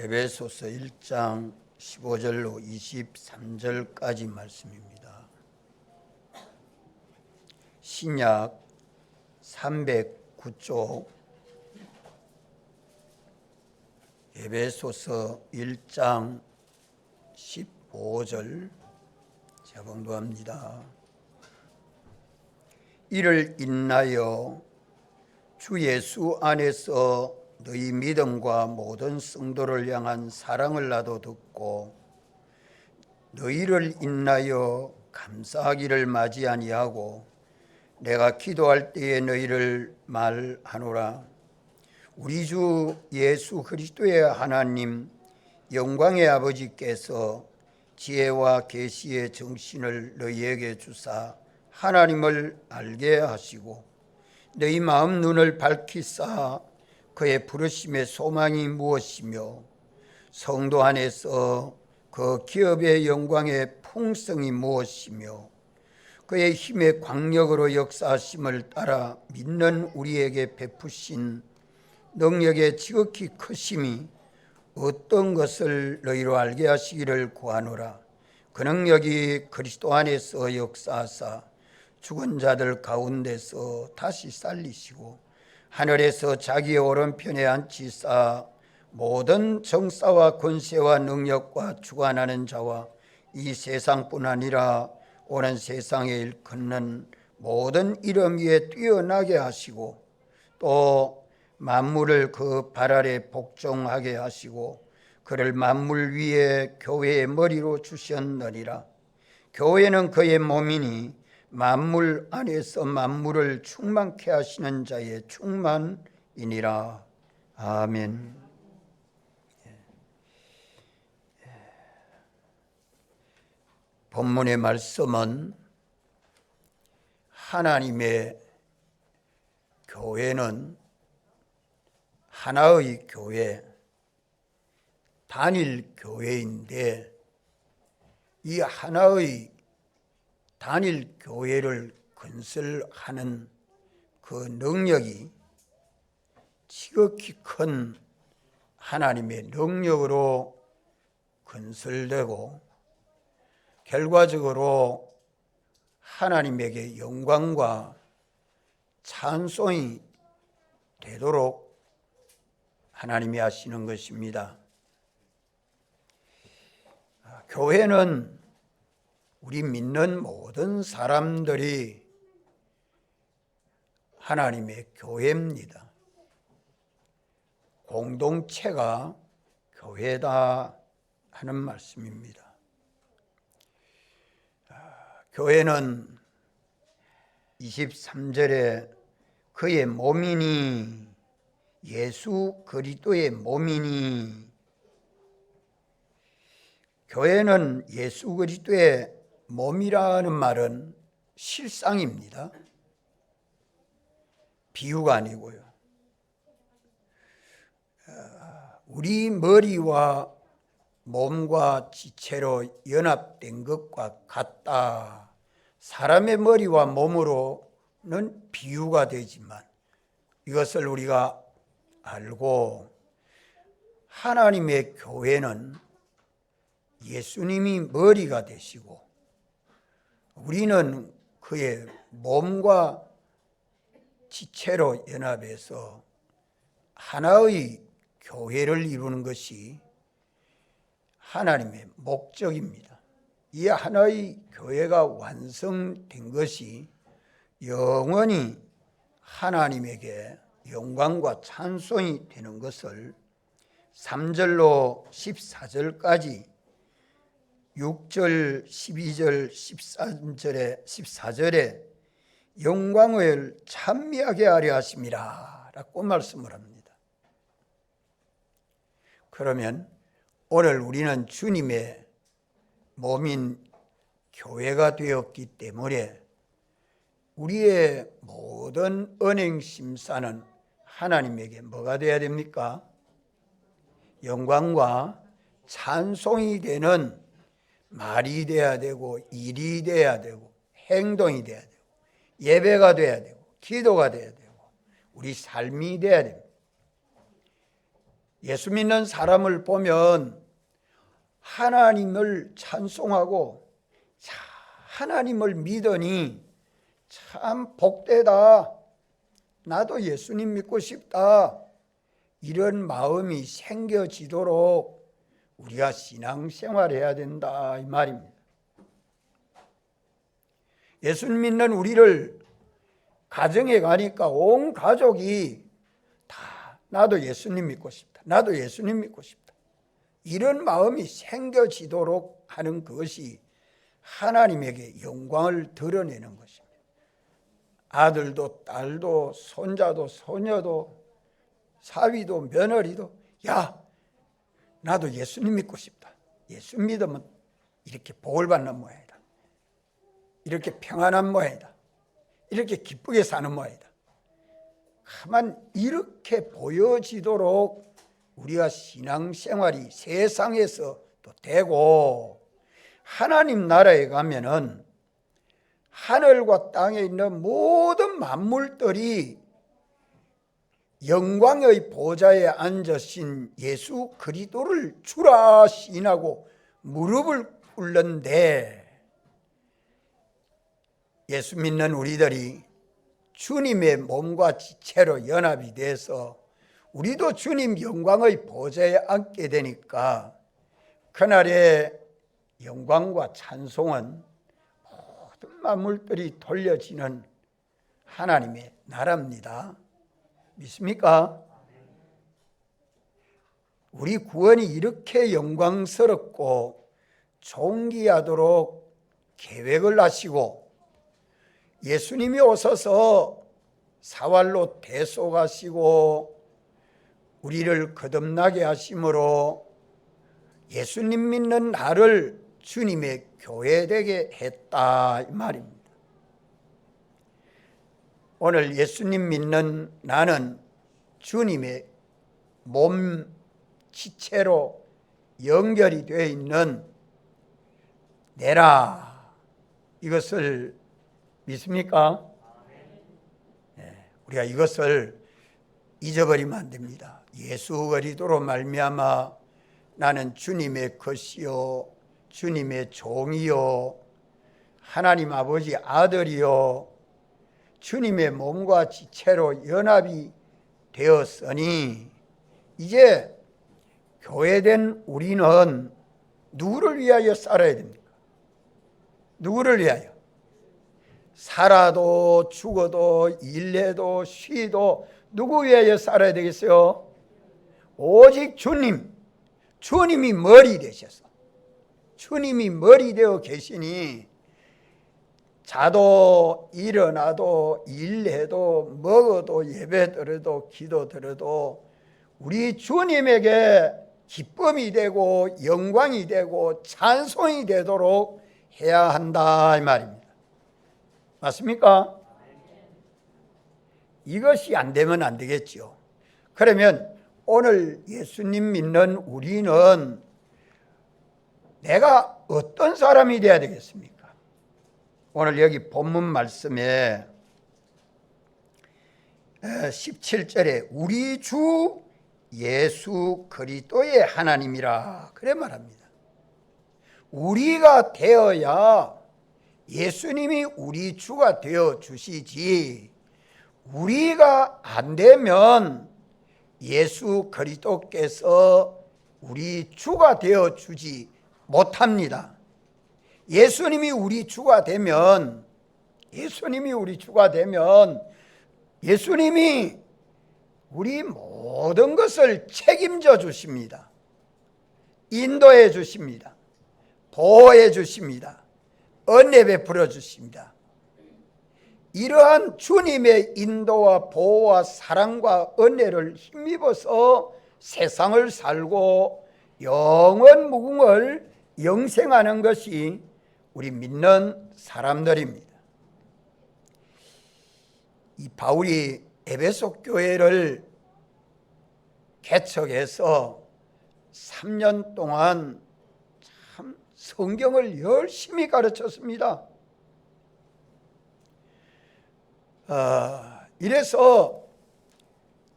에베소서 1장 15절로 23절까지 말씀입니다. 신약 309쪽 에베소서 1장 15절 제가 봉독합니다. 이를 인하여 주 예수 안에서 너희 믿음과 모든 성도를 향한 사랑을 나도 듣고 너희를 인하여 감사하기를 마지 아니하고 내가 기도할 때에 너희를 말하노라. 우리 주 예수 그리스도의 하나님 영광의 아버지께서 지혜와 계시의 정신을 너희에게 주사 하나님을 알게 하시고 너희 마음 눈을 밝히사 그의 부르심의 소망이 무엇이며 성도 안에서 그 기업의 영광의 풍성이 무엇이며 그의 힘의 광력으로 역사하심을 따라 믿는 우리에게 베푸신 능력의 지극히 크심이 어떤 것을 너희로 알게 하시기를 구하노라. 그 능력이 그리스도 안에서 역사하사 죽은 자들 가운데서 다시 살리시고 하늘에서 자기의 오른편에 앉히사 모든 정사와 권세와 능력과 주관하는 자와 이 세상뿐 아니라 오는 세상에 일컫는 모든 이름 위에 뛰어나게 하시고 또 만물을 그 발 아래 복종하게 하시고 그를 만물 위에 교회의 머리로 주셨느니라. 교회는 그의 몸이니 만물 안에서 만물을 충만케 하시는 자의 충만이니라. 아멘. 본문의 말씀은 하나님의 교회는 하나의 교회, 단일 교회인데 이 하나의 단일 교회를 건설하는 그 능력이 지극히 큰 하나님의 능력으로 건설되고 결과적으로 하나님에게 영광과 찬송이 되도록 하나님이 하시는 것입니다. 교회는 우리 믿는 모든 사람들이 하나님의 교회입니다. 공동체가 교회다 하는 말씀입니다. 교회는 23절에 그의 몸이니 예수 그리스도의 몸이니 교회는 예수 그리스도의 몸이라는 말은 실상입니다. 비유가 아니고요. 우리 머리와 몸과 지체로 연합된 것과 같다. 사람의 머리와 몸으로는 비유가 되지만 이것을 우리가 알고 하나님의 교회는 예수님이 머리가 되시고 우리는 그의 몸과 지체로 연합해서 하나의 교회를 이루는 것이 하나님의 목적입니다. 이 하나의 교회가 완성된 것이 영원히 하나님에게 영광과 찬송이 되는 것을 3절로 14절까지 6절, 12절, 14절에 영광을 찬미하게 하려 하심이라 라고 말씀을 합니다. 그러면 오늘 우리는 주님의 몸인 교회가 되었기 때문에 우리의 모든 언행 심사는 하나님에게 뭐가 되어야 됩니까? 영광과 찬송이 되는 말이 돼야 되고 일이 돼야 되고 행동이 돼야 되고 예배가 돼야 되고 기도가 돼야 되고 우리 삶이 돼야 됩니다. 예수 믿는 사람을 보면 하나님을 찬송하고 하나님을 믿으니 참 복되다, 나도 예수님 믿고 싶다, 이런 마음이 생겨지도록 우리가 신앙생활해야 된다 이 말입니다. 예수 믿는 우리를 가정에 가니까 온 가족이 다 나도 예수님 믿고 싶다, 나도 예수님 믿고 싶다, 이런 마음이 생겨지도록 하는 것이 하나님에게 영광을 드러내는 것입니다. 아들도 딸도 손자도 소녀도 사위도 며느리도 야, 나도 예수님 믿고 싶다, 예수 믿으면 이렇게 복을 받는 모양이다, 이렇게 평안한 모양이다, 이렇게 기쁘게 사는 모양이다, 다만 이렇게 보여지도록 우리가 신앙생활이 세상에서도 되고, 하나님 나라에 가면은 하늘과 땅에 있는 모든 만물들이 영광의 보좌에 앉으신 예수 그리스도를 주라 시인하고 무릎을 꿇는데, 예수 믿는 우리들이 주님의 몸과 지체로 연합이 돼서 우리도 주님 영광의 보좌에 앉게 되니까 그날의 영광과 찬송은 모든 만물들이 돌려지는 하나님의 나라입니다. 믿습니까? 우리 구원이 이렇게 영광스럽고 존귀하도록 계획을 하시고 예수님이 오셔서 사활로 대속하시고 우리를 거듭나게 하심으로 예수님 믿는 나를 주님의 교회되게 했다 이 말입니다. 오늘 예수님 믿는 나는 주님의 몸 지체로 연결이 되어 있는 내라, 이것을 믿습니까? 우리가 이것을 잊어버리면 안 됩니다. 예수 그리스도로 말미암아 나는 주님의 것이요 주님의 종이요 하나님 아버지 아들이요 주님의 몸과 지체로 연합이 되었으니 이제 교회된 우리는 누구를 위하여 살아야 됩니까? 누구를 위하여? 살아도 죽어도 일해도 쉬도 누구 위하여 살아야 되겠어요? 오직 주님, 주님이 머리 되셔서 주님이 머리 되어 계시니 자도 일어나도 일해도 먹어도 예배 드려도 기도 드려도 우리 주님에게 기쁨이 되고 영광이 되고 찬송이 되도록 해야 한다 이 말입니다. 맞습니까? 이것이 안 되면 안 되겠죠. 그러면 오늘 예수님 믿는 우리는 내가 어떤 사람이 되어야 되겠습니까? 오늘 여기 본문 말씀에 17절에 우리 주 예수 그리스도의 하나님이라 그래 말합니다. 우리가 되어야 예수님이 우리 주가 되어 주시지, 우리가 안 되면 예수 그리스도께서 우리 주가 되어 주지 못합니다. 예수님이 우리 주가 되면 예수님이 우리 모든 것을 책임져 주십니다. 인도해 주십니다. 보호해 주십니다. 은혜 베풀어 주십니다. 이러한 주님의 인도와 보호와 사랑과 은혜를 힘입어서 세상을 살고 영원 무궁을 영생하는 것이 우리 믿는 사람들입니다. 이 바울이 에베소 교회를 개척해서 3년 동안 참 성경을 열심히 가르쳤습니다. 이래서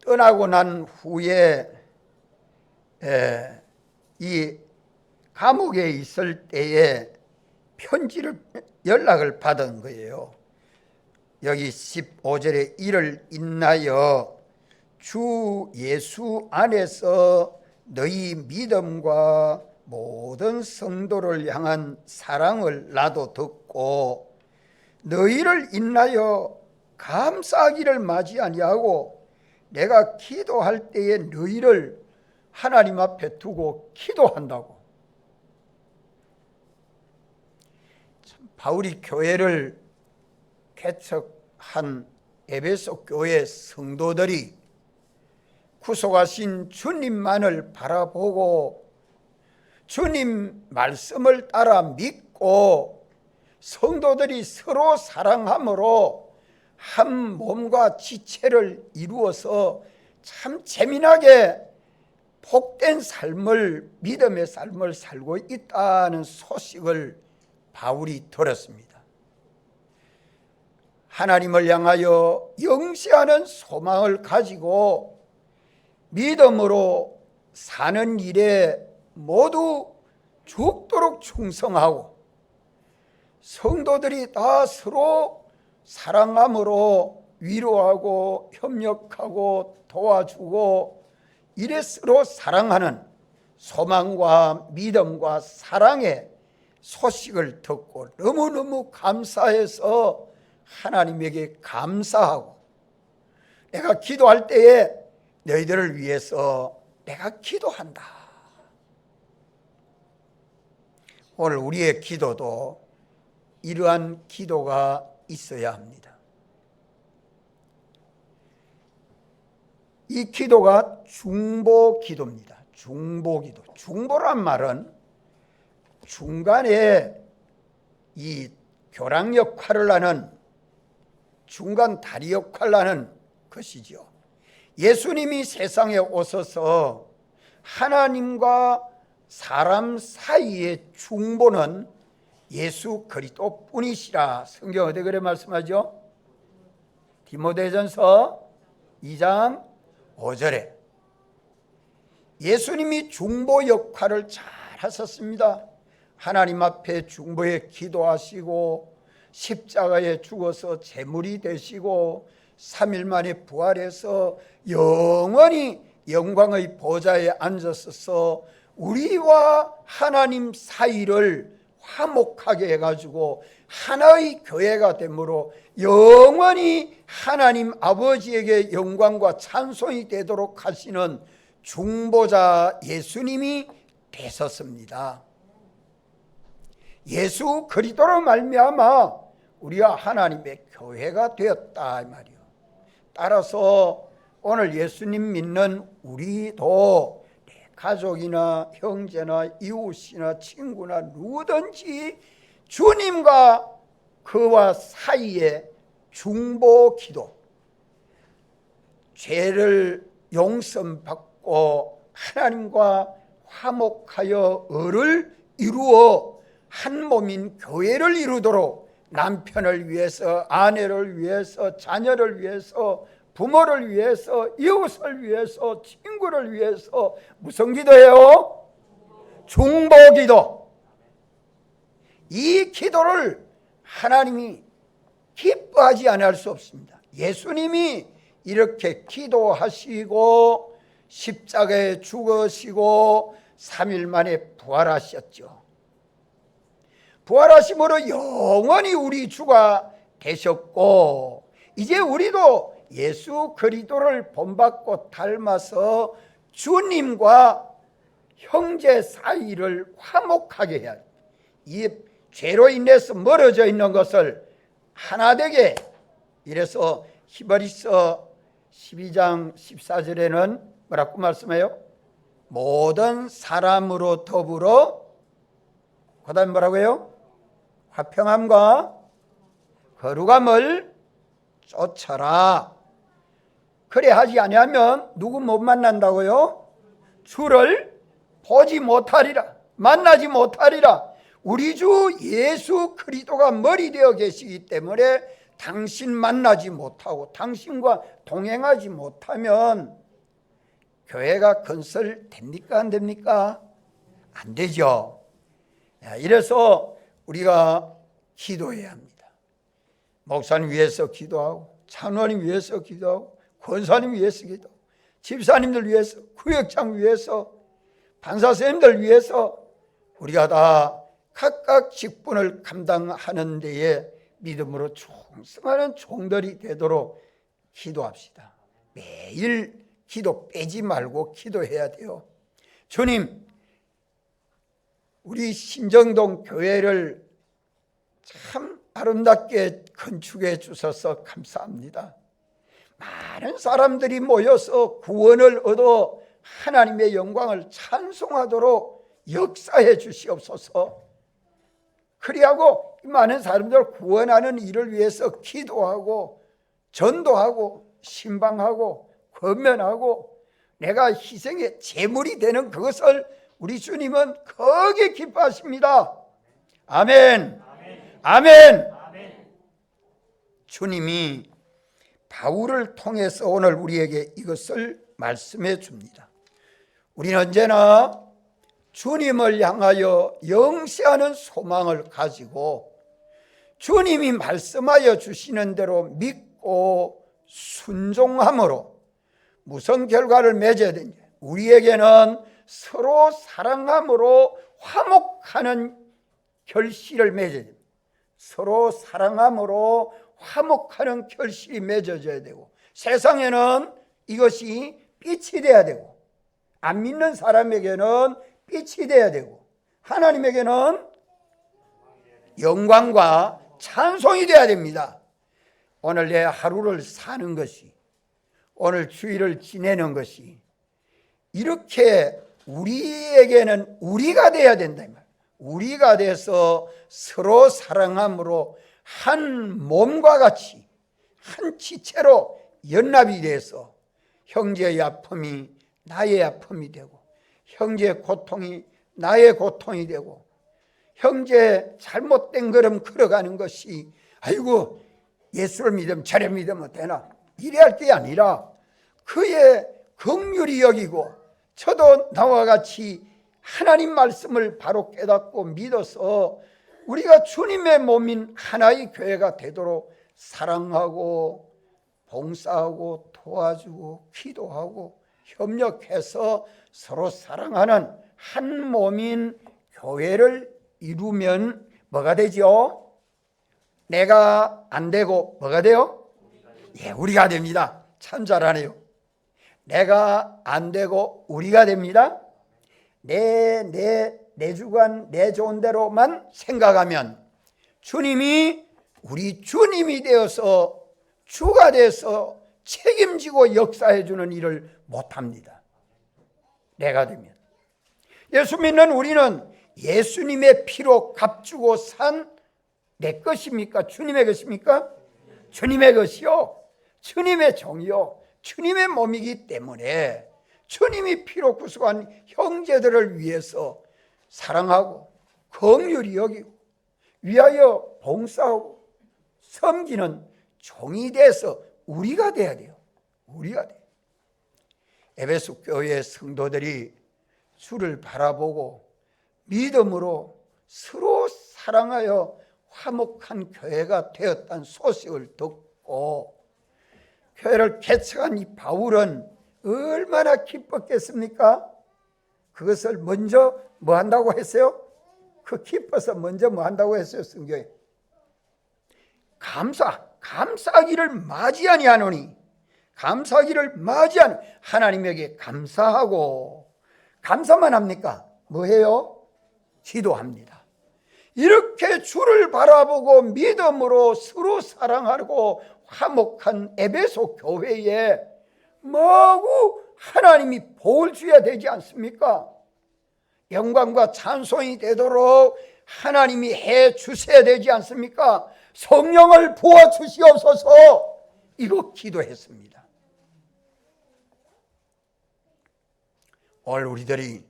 떠나고 난 후에 이 감옥에 있을 때에 연락을 받은 거예요. 여기 15절에 이를 인하여 주 예수 안에서 너희 믿음과 모든 성도를 향한 사랑을 나도 듣고 너희를 인하여 감사하기를 마지 아니하고 내가 기도할 때에 너희를 하나님 앞에 두고 기도한다고. 바울이 교회를 개척한 에베소 교회 성도들이 구속하신 주님만을 바라보고 주님 말씀을 따라 믿고 성도들이 서로 사랑함으로 한 몸과 지체를 이루어서 참 재미나게 복된 삶을, 믿음의 삶을 살고 있다는 소식을 바울이 들었습니다. 하나님을 향하여 영시하는 소망을 가지고 믿음으로 사는 일에 모두 죽도록 충성하고 성도들이 다 서로 사랑함으로 위로하고 협력하고 도와주고 이래 서로 사랑하는 소망과 믿음과 사랑의 소식을 듣고 너무너무 감사해서 하나님에게 감사하고 내가 기도할 때에 너희들을 위해서 내가 기도한다. 오늘 우리의 기도도 이러한 기도가 있어야 합니다. 이 기도가 중보 기도입니다. 중보 기도. 중보란 말은 중간에 이 교랑 역할을 하는 중간 다리 역할을 하는 것이죠. 예수님이 세상에 오셔서 하나님과 사람 사이의 중보는 예수 그리스도 뿐이시라. 성경 어디 그래 말씀하죠? 디모데전서 2장 5절에 예수님이 중보 역할을 잘 하셨습니다. 하나님 앞에 중보에 기도하시고 십자가에 죽어서 제물이 되시고 3일 만에 부활해서 영원히 영광의 보좌에 앉으셔서 우리와 하나님 사이를 화목하게 해가지고 하나의 교회가 되므로 영원히 하나님 아버지에게 영광과 찬송이 되도록 하시는 중보자 예수님이 되셨습니다. 예수 그리스도로 말미암아 우리가 하나님의 교회가 되었다 이 말이요. 따라서 오늘 예수님 믿는 우리도 내 가족이나 형제나 이웃이나 친구나 누구든지 주님과 그와 사이에 중보 기도, 죄를 용서받고 하나님과 화목하여 을을 이루어 한 몸인 교회를 이루도록 남편을 위해서, 아내를 위해서, 자녀를 위해서, 부모를 위해서, 이웃을 위해서, 친구를 위해서 무슨 기도해요? 중보 기도. 이 기도를 하나님이 기뻐하지 않을 수 없습니다. 예수님이 이렇게 기도하시고 십자가에 죽으시고 3일 만에 부활하셨죠. 부활하심으로 영원히 우리 주가 되셨고 이제 우리도 예수 그리스도를 본받고 닮아서 주님과 형제 사이를 화목하게 해야 합니다. 이 죄로 인해서 멀어져 있는 것을 하나 되게, 이래서 히브리서 12장 14절에는 뭐라고 말씀해요? 모든 사람으로 더불어 그 다음에 뭐라고 해요? 화평함과 거룩함을 쫓아라. 그래 하지 아니하면 누구 못 만난다고요? 주를 보지 못하리라, 만나지 못하리라. 우리 주 예수 그리스도가 머리 되어 계시기 때문에 당신 만나지 못하고 당신과 동행하지 못하면 교회가 건설됩니까? 안 됩니까? 안 되죠. 이래서 우리가 기도해야 합니다. 목사님 위해서 기도하고, 장로님 위해서 기도하고, 권사님 위해서 기도하고, 집사님들 위해서, 구역장 위해서, 판사선생님들 위해서 우리가 다 각각 직분을 감당하는 데에 믿음으로 충성하는 종들이 되도록 기도합시다. 매일 기도 빼지 말고 기도해야 돼요. 주님, 우리 신정동 교회를 참 아름답게 건축해 주셔서 감사합니다. 많은 사람들이 모여서 구원을 얻어 하나님의 영광을 찬송하도록 역사해 주시옵소서. 그리하고 많은 사람들 구원하는 일을 위해서 기도하고 전도하고 신방하고 권면하고 내가 희생의 제물이 되는 그것을 우리 주님은 크게 기뻐하십니다. 아멘. 아멘. 주님이 바울을 통해서 오늘 우리에게 이것을 말씀해 줍니다. 우리는 언제나 주님을 향하여 영시하는 소망을 가지고 주님이 말씀하여 주시는 대로 믿고 순종함으로 무슨 결과를 맺어야 되냐? 우리에게는 서로 사랑함으로 화목하는 결실을 맺어야 됩니다. 서로 사랑함으로 화목하는 결실이 맺어져야 되고, 세상에는 이것이 빛이 돼야 되고, 안 믿는 사람에게는 빛이 돼야 되고, 하나님에게는 영광과 찬송이 돼야 됩니다. 오늘 내 하루를 사는 것이, 오늘 주일을 지내는 것이 이렇게 우리에게는 우리가 돼야 된다. 우리가 돼서 서로 사랑함으로 한 몸과 같이 한 지체로 연합이 돼서 형제의 아픔이 나의 아픔이 되고, 형제의 고통이 나의 고통이 되고, 형제 잘못된 걸음 걸어가는 것이 아이고 예수를 믿으면 저래 믿으면 되나 이래 할 게 아니라 그의 긍휼히 여기고, 저도 나와 같이 하나님 말씀을 바로 깨닫고 믿어서 우리가 주님의 몸인 하나의 교회가 되도록 사랑하고 봉사하고 도와주고 기도하고 협력해서 서로 사랑하는 한 몸인 교회를 이루면 뭐가 되죠? 내가 안 되고 뭐가 돼요? 예, 우리가 됩니다. 참 잘하네요. 내가 안 되고 우리가 됩니다. 내 주관, 내 좋은 대로만 생각하면 주님이 우리 주님이 되어서 주가 돼서 책임지고 역사해 주는 일을 못합니다. 내가 되면. 예수 믿는 우리는 예수님의 피로 값주고 산 내 것입니까? 주님의 것입니까? 주님의 것이요, 주님의 종이요, 주님의 몸이기 때문에 주님이 피로 구속한 형제들을 위해서 사랑하고 긍휼히 여기고 위하여 봉사하고 섬기는 종이 돼서 우리가 돼야 돼요. 우리가 돼요. 에베소 교회의 성도들이 주를 바라보고 믿음으로 서로 사랑하여 화목한 교회가 되었다는 소식을 듣고 교회를 개척한 이 바울은 얼마나 기뻤겠습니까? 그것을 먼저 뭐 한다고 했어요? 그 기뻐서 먼저 뭐 한다고 했어요? 성경에 감사하기를 맞이하니 하노니, 감사하기를 맞이하니 하나님에게 감사하고, 감사만 합니까? 뭐 해요? 기도합니다. 이렇게 주를 바라보고 믿음으로 서로 사랑하고 화목한 에베소 교회에 마구 하나님이 복을 주어야 되지 않습니까? 영광과 찬송이 되도록 하나님이 해 주셔야 되지 않습니까? 성령을 부어 주시옵소서. 이거 기도했습니다. 오늘 우리들이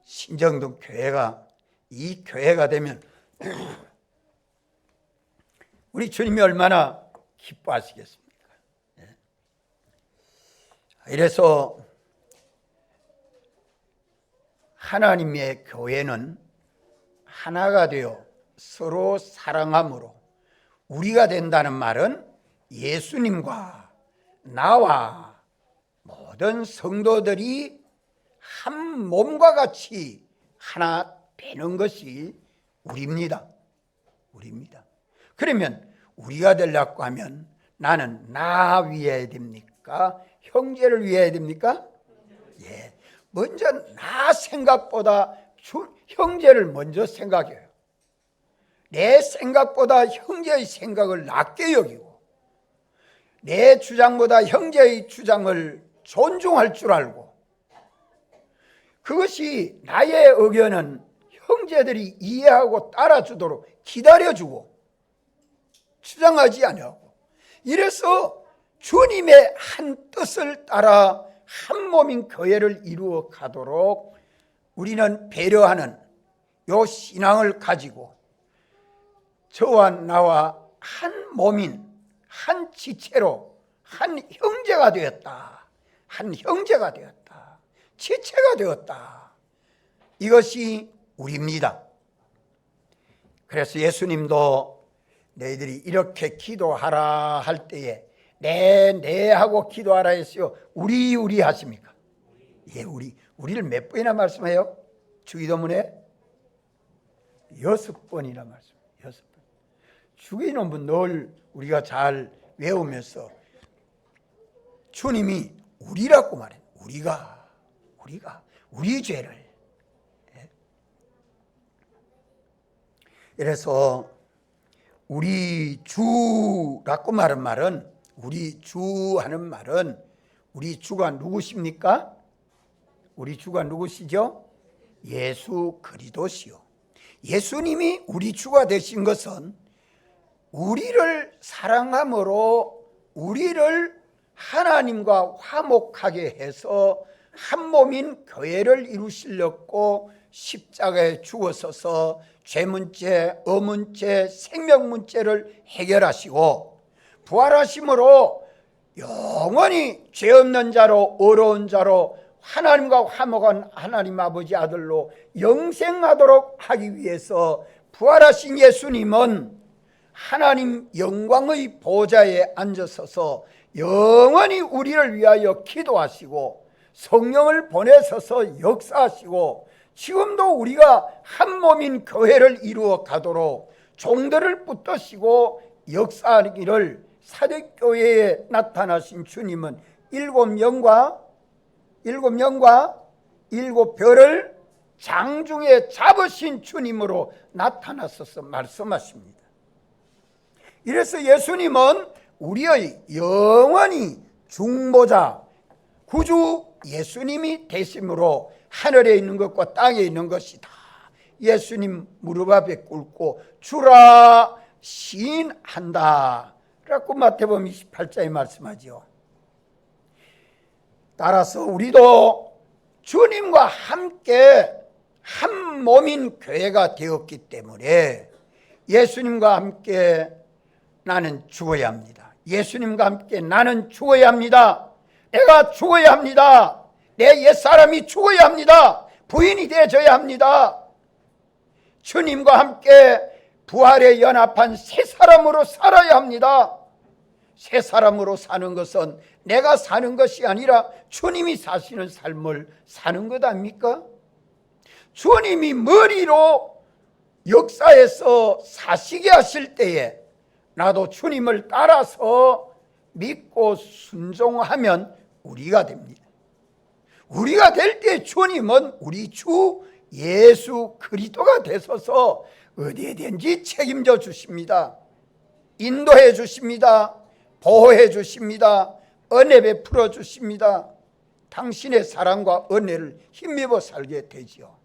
신정동 교회가 이 교회가 되면 우리 주님이 얼마나 기뻐하시겠습니까? 이래서 하나님의 교회는 하나가 되어 서로 사랑함으로 우리가 된다는 말은 예수님과 나와 모든 성도들이 한 몸과 같이 하나 되는 것이 우리입니다. 그러면 우리가 되려고 하면 나는 나 위해야 됩니까? 형제를 위해야 됩니까? 예. 먼저 나 생각보다 형제를 먼저 생각해요. 내 생각보다 형제의 생각을 낮게 여기고 내 주장보다 형제의 주장을 존중할 줄 알고, 그것이 나의 의견은 형제들이 이해하고 따라주도록 기다려주고 주장하지 않고, 이래서 주님의 한 뜻을 따라 한 몸인 교회를 이루어 가도록 우리는 배려하는 요 신앙을 가지고 저와 나와 한 몸인 한 지체로 한 형제가 되었다. 한 형제가 되었다. 지체가 되었다. 이것이 우리입니다. 그래서 예수님도 너희들이 이렇게 기도하라 할 때에 네 하고 기도하라 했어요. 우리 하십니까? 예, 우리를 몇 번이나 말씀해요? 주기도문에 6번이나 말씀. 6번. 주기도문 늘 우리가 잘 외우면서 주님이 우리라고 말해요. 우리가 우리 죄를. 그래서 우리 주라고 말한 말은, 우리 주 하는 말은 우리 주가 누구십니까? 우리 주가 누구시죠? 예수 그리스도시요. 예수님이 우리 주가 되신 것은 우리를 사랑함으로 우리를 하나님과 화목하게 해서 한 몸인 교회를 이루시려고 십자가에 죽어서서 죄문죄, 어문죄, 생명문죄를 해결하시고 부활하심으로 영원히 죄 없는 자로 어려운 자로 하나님과 화목한 하나님 아버지 아들로 영생하도록 하기 위해서 부활하신 예수님은 하나님 영광의 보좌에 앉으셔서 영원히 우리를 위하여 기도하시고 성령을 보내셔서 역사하시고 지금도 우리가 한 몸인 교회를 이루어 가도록 종들을 붙드시고 역사하기를 사도교회에 나타나신 주님은 일곱 영과 일곱 별을 장중에 잡으신 주님으로 나타나셔서 말씀하십니다. 이래서 예수님은 우리의 영원히 중보자 구주 예수님이 되심으로 하늘에 있는 것과 땅에 있는 것이 다 예수님 무릎 앞에 꿇고 주라 시인한다 라고 마태복음 28장에 말씀하죠. 따라서 우리도 주님과 함께 한 몸인 교회가 되었기 때문에 예수님과 함께 나는 죽어야 합니다. 예수님과 함께 나는 죽어야 합니다. 내가 죽어야 합니다. 내 옛사람이 죽어야 합니다. 부인이 되어져야 합니다. 주님과 함께 부활에 연합한 새 사람으로 살아야 합니다. 새 사람으로 사는 것은 내가 사는 것이 아니라 주님이 사시는 삶을 사는 것 아닙니까? 주님이 머리로 역사에서 사시게 하실 때에 나도 주님을 따라서 믿고 순종하면 우리가 됩니다. 우리가 될 때 주님은 우리 주 예수 그리스도가 되셔서 어디에든지 책임져 주십니다. 인도해 주십니다. 보호해 주십니다. 은혜 베풀어 주십니다. 당신의 사랑과 은혜를 힘입어 살게 되지요.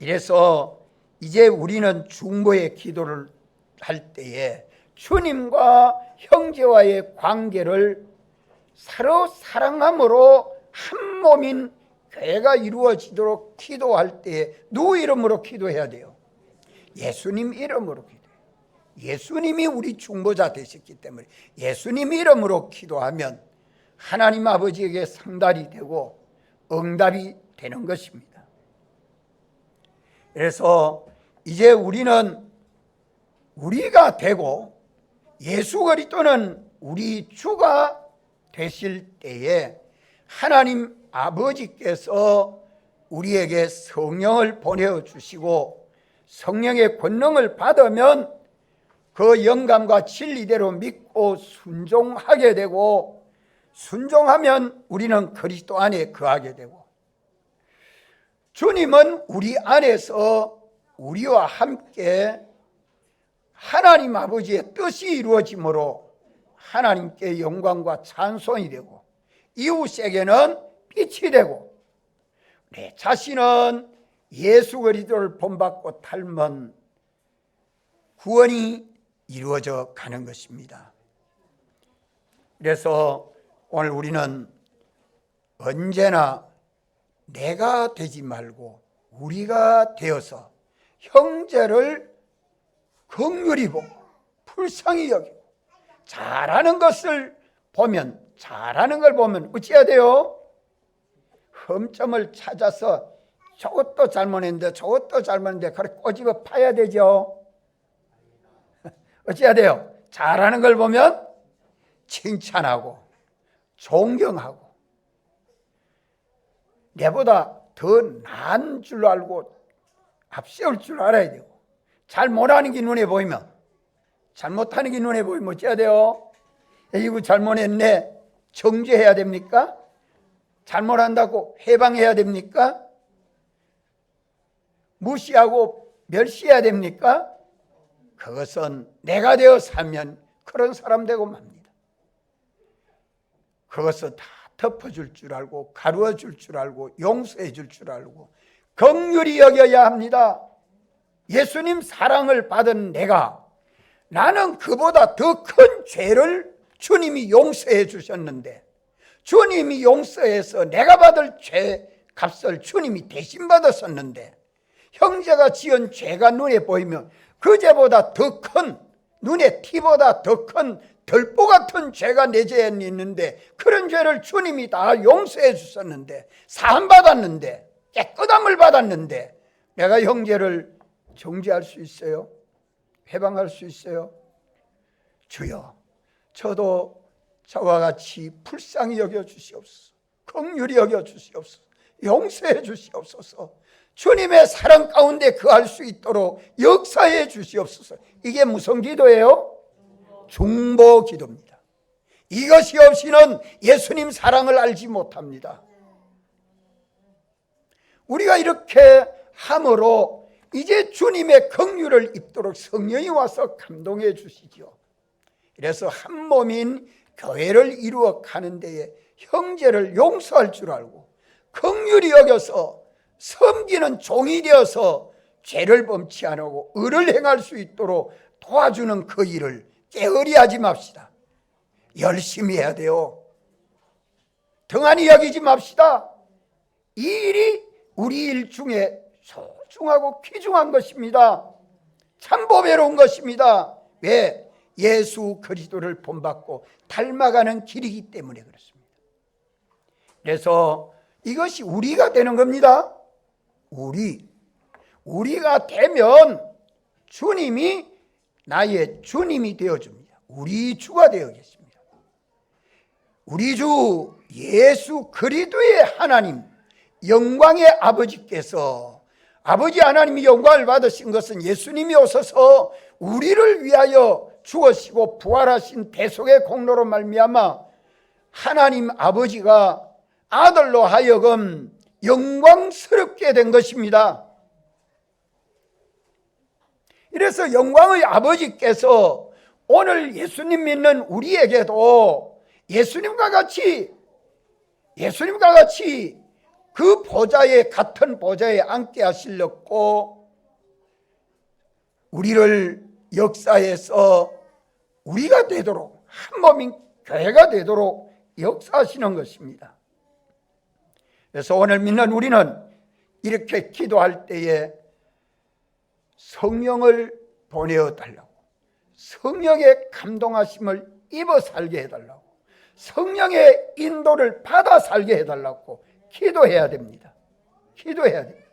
이래서 이제 우리는 중보의 기도를 할 때에 주님과 형제와의 관계를 서로 사랑함으로 한 몸인 교회가 이루어지도록 기도할 때에 누구 이름으로 기도해야 돼요? 예수님 이름으로 기도해요. 예수님이 우리 중보자 되셨기 때문에 예수님 이름으로 기도하면 하나님 아버지에게 상달이 되고 응답이 되는 것입니다. 그래서 이제 우리는 우리가 되고 예수 그리스도는 우리 주가 되실 때에 하나님 아버지께서 우리에게 성령을 보내주시고 성령의 권능을 받으면 그 영감과 진리대로 믿고 순종하게 되고, 순종하면 우리는 그리스도 안에 거하게 되고, 주님은 우리 안에서 우리와 함께 하나님 아버지의 뜻이 이루어지므로 하나님께 영광과 찬송이 되고, 이웃에게는 빛이 되고, 내 자신은 예수 그리스도를 본받고 닮은 구원이 이루어져 가는 것입니다. 그래서 오늘 우리는 언제나 내가 되지 말고 우리가 되어서 형제를 긍휼히 보고 불쌍히 여기고, 잘하는 것을 보면, 잘하는 걸 보면 어찌해야 돼요? 흠점을 찾아서 저것도 잘못했는데 저것도 잘못했는데 그래 꼬집어 파야 되죠. 어찌해야 돼요? 잘하는 걸 보면 칭찬하고 존경하고, 내보다 더 나은 줄 알고 앞세울 줄 알아야 되고, 잘 못하는 게 눈에 보이면, 잘못하는 게 눈에 보이면 어찌해야 돼요? 이거 잘못했네, 정죄해야 됩니까? 잘못한다고 해방해야 됩니까? 무시하고 멸시해야 됩니까? 그것은 내가 되어 살면 그런 사람 되고 맙니다. 그것을 다 덮어줄 줄 알고, 가루어줄 줄 알고, 용서해 줄 줄 알고 긍휼히 여겨야 합니다. 예수님 사랑을 받은 내가, 나는 그보다 더 큰 죄를 주님이 용서해 주셨는데, 주님이 용서해서 내가 받을 죄 값을 주님이 대신 받았었는데, 형제가 지은 죄가 눈에 보이면 그 죄보다 더 큰, 눈에 티보다 더 큰 들보 같은 죄가 내 죄에 있는데, 그런 죄를 주님이 다 용서해 주셨는데, 사함 받았는데, 깨끗함을 받았는데, 내가 형제를 정죄할 수 있어요? 해방할 수 있어요? 주여, 저도 저와 같이 불쌍히 여겨 주시옵소서, 긍휼히 여겨 주시옵소서, 용서해 주시옵소서, 주님의 사랑 가운데 거할 수 있도록 역사해 주시옵소서. 이게 무슨 기도예요? 중보 기도입니다. 이것이 없이는 예수님 사랑을 알지 못합니다. 우리가 이렇게 함으로 이제 주님의 긍휼을 입도록 성령이 와서 감동해 주시죠. 그래서 한 몸인 교회를 이루어 가는 데에 형제를 용서할 줄 알고 긍휼히 여겨서 섬기는 종이 되어서 죄를 범치 안 하고 의를 행할 수 있도록 도와주는 그 일을 게으리하지 맙시다. 열심히 해야 돼요. 등한히 여기지 맙시다. 이 일이 우리 일 중에 소중하고 귀중한 것입니다. 참 보배로운 것입니다. 왜? 예수 그리스도를 본받고 닮아가는 길이기 때문에 그렇습니다. 그래서 이것이 우리가 되는 겁니다. 우리가 되면 주님이 나의 주님이 되어줍니다. 우리 주가 되어겠습니다. 우리 주 예수 그리스도의 하나님, 영광의 아버지께서, 아버지 하나님이 영광을 받으신 것은 예수님이 오셔서 우리를 위하여 죽으시고 부활하신 대속의 공로로 말미암아 하나님 아버지가 아들로 하여금 영광스럽게 된 것입니다. 이래서 영광의 아버지께서 오늘 예수님 믿는 우리에게도 예수님과 같이 그 보좌에, 같은 보좌에 앉게 하시려고 우리를 역사에서 우리가 되도록, 한 몸인 교회가 되도록 역사하시는 것입니다. 그래서 오늘 믿는 우리는 이렇게 기도할 때에 성령을 보내어 달라고, 성령의 감동하심을 입어 살게 해달라고, 성령의 인도를 받아 살게 해달라고 기도해야 됩니다. 기도해야 됩니다.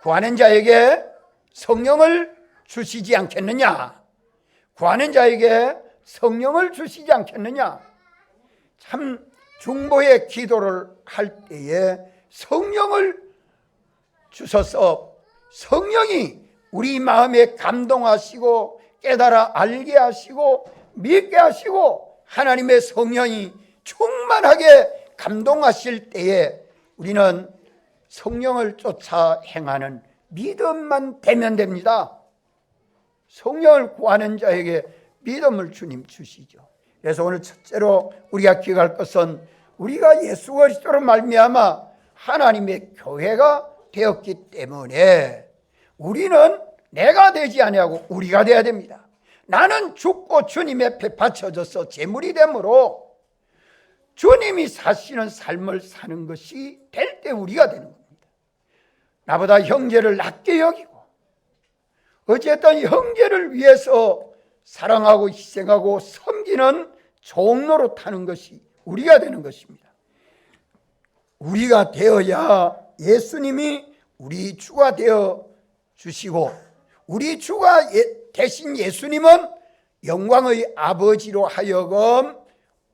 구하는 자에게 성령을 주시지 않겠느냐? 구하는 자에게 성령을 주시지 않겠느냐? 참 중보의 기도를 할 때에 성령을 주셔서 성령이 우리 마음에 감동하시고 깨달아 알게 하시고 믿게 하시고 하나님의 성령이 충만하게 감동하실 때에 우리는 성령을 쫓아 행하는 믿음만 되면 됩니다. 성령을 구하는 자에게 믿음을 주님 주시죠. 그래서 오늘 첫째로 우리가 기억할 것은 우리가 예수 그리스도로 말미암아 하나님의 교회가 되었기 때문에 우리는 내가 되지 아니하고 우리가 되어야 됩니다. 나는 죽고 주님 앞에 바쳐져서 제물이 되므로 주님이 사시는 삶을 사는 것이 될 때 우리가 되는 겁니다. 나보다 형제를 낮게 여기고 어쨌든 형제를 위해서 사랑하고 희생하고 섬기는 종로로 타는 것이 우리가 되는 것입니다. 우리가 되어야 예수님이 우리 주가 되어 주시고 우리 주가 대신 예수님은 영광의 아버지로 하여금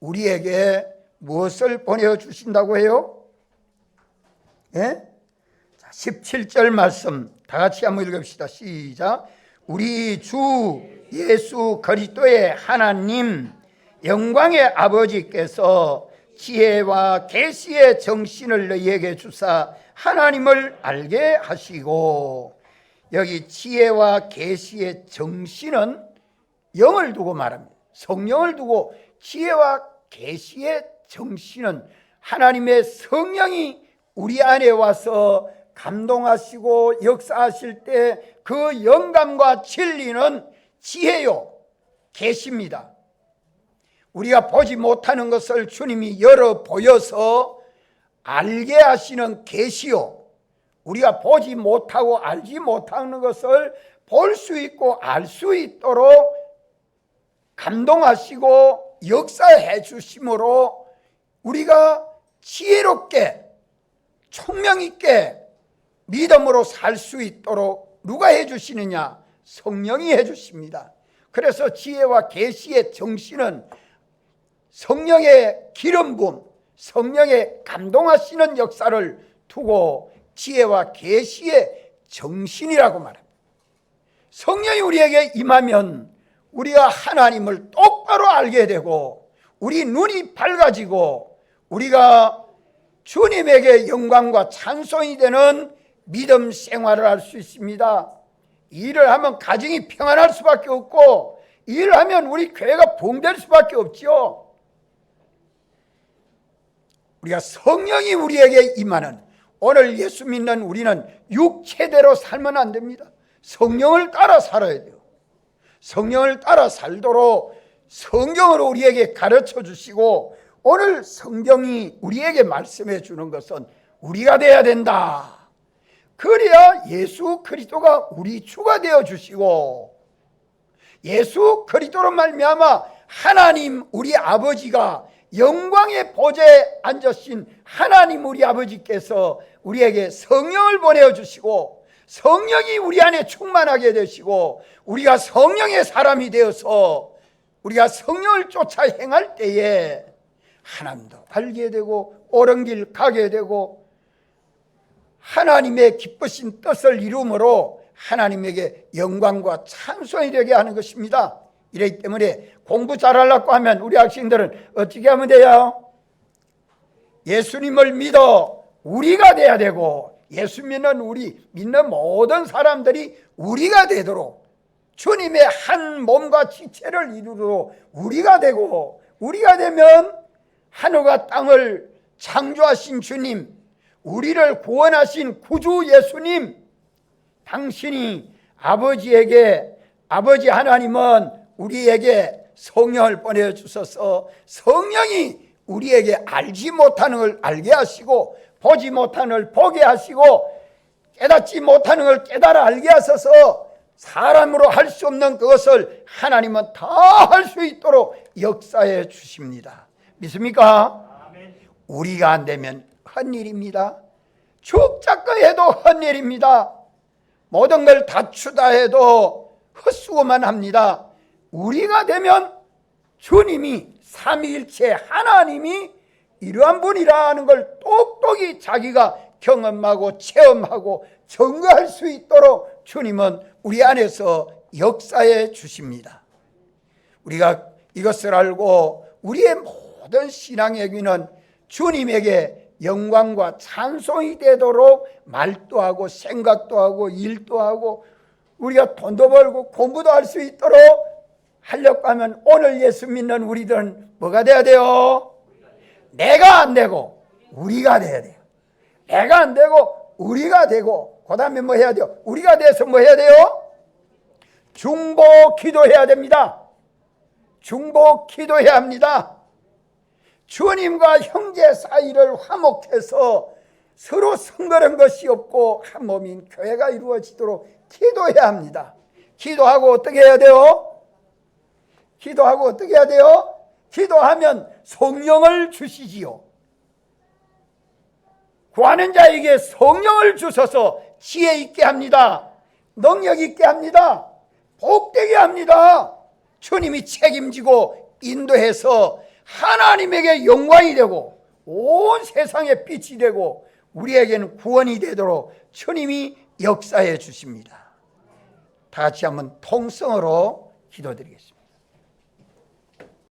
우리에게 무엇을 보내주신다고 해요? 예? 자, 17절 말씀 다 같이 한번 읽읍시다. 시작. 우리 주 예수 그리스도의 하나님 영광의 아버지께서 지혜와 계시의 정신을 너희에게 주사 하나님을 알게 하시고, 여기 지혜와 계시의 정신은 영을 두고 말합니다. 성령을 두고 지혜와 계시의 정신은 하나님의 성령이 우리 안에 와서 감동하시고 역사하실 때 그 영감과 진리는 지혜요 계시입니다. 우리가 보지 못하는 것을 주님이 열어 보여서 알게 하시는 계시요, 우리가 보지 못하고 알지 못하는 것을 볼 수 있고 알 수 있도록 감동하시고 역사해 주심으로 우리가 지혜롭게 총명 있게 믿음으로 살 수 있도록 누가 해 주시느냐? 성령이 해 주십니다. 그래서 지혜와 계시의 정신은 성령의 기름 부음, 성령의 감동하시는 역사를 두고 지혜와 계시의 정신이라고 말합니다. 성령이 우리에게 임하면 우리가 하나님을 똑바로 알게 되고 우리 눈이 밝아지고 우리가 주님에게 영광과 찬송이 되는 믿음 생활을 할 수 있습니다. 일을 하면 가정이 평안할 수밖에 없고 일을 하면 우리 교회가 붕될 수밖에 없죠. 우리가 성령이 우리에게 임하는, 오늘 예수 믿는 우리는 육체대로 살면 안 됩니다. 성령을 따라 살아야 돼요. 성령을 따라 살도록 성경으로 우리에게 가르쳐 주시고 오늘 성경이 우리에게 말씀해 주는 것은 우리가 돼야 된다. 그래야 예수 그리스도가 우리 주가 되어 주시고 예수 그리스도로 말미암아 하나님 우리 아버지가 영광의 보좌에 앉으신 하나님 우리 아버지께서 우리에게 성령을 보내어 주시고 성령이 우리 안에 충만하게 되시고 우리가 성령의 사람이 되어서 우리가 성령을 쫓아 행할 때에 하나님도 알게 되고 옳은 길 가게 되고 하나님의 기쁘신 뜻을 이루므로 하나님에게 영광과 찬송이 되게 하는 것입니다. 이렇기 때문에 공부 잘하려고 하면 우리 학생들은 어떻게 하면 돼요? 예수님을 믿어 우리가 돼야 되고 예수 믿는 우리 믿는 모든 사람들이 우리가 되도록 주님의 한 몸과 지체를 이루도록 우리가 되고 우리가 되면 하늘과 땅을 창조하신 주님, 우리를 구원하신 구주 예수님, 당신이 아버지 하나님은 우리에게 성령을 보내주셔서 성령이 우리에게 알지 못하는 걸 알게 하시고 보지 못하는 걸 보게 하시고 깨닫지 못하는 걸 깨달아 알게 하셔서 사람으로 할 수 없는 그것을 하나님은 다 할 수 있도록 역사해 주십니다. 믿습니까? 우리가 안 되면 한 일입니다. 죽자고 해도 헛일입니다. 모든 걸 다추다 해도 헛수고만 합니다. 우리가 되면 주님이 삼위일체 하나님이 이러한 분이라는 걸 똑똑히 자기가 경험하고 체험하고 증거할 수 있도록 주님은 우리 안에서 역사해 주십니다. 우리가 이것을 알고 우리의 모든 신앙의 귀는 주님에게 영광과 찬송이 되도록 말도 하고 생각도 하고 일도 하고 우리가 돈도 벌고 공부도 할 수 있도록 하려고 하면 오늘 예수 믿는 우리들은 뭐가 돼야 돼요? 내가 안 되고 우리가 돼야 돼요. 내가 안 되고 우리가 되고 그 다음에 뭐 해야 돼요? 우리가 돼서 뭐 해야 돼요? 중보 기도해야 됩니다. 중보 기도해야 합니다. 주님과 형제 사이를 화목해서 서로 성거는 것이 없고 한 몸인 교회가 이루어지도록 기도해야 합니다. 기도하고 어떻게 해야 돼요? 기도하고 어떻게 해야 돼요? 기도하면 성령을 주시지요. 구하는 자에게 성령을 주셔서 지혜 있게 합니다. 능력 있게 합니다. 복되게 합니다. 주님이 책임지고 인도해서 하나님에게 영광이 되고 온 세상에 빛이 되고 우리에게는 구원이 되도록 주님이 역사해 주십니다. 다 같이 한번 통성으로 기도드리겠습니다.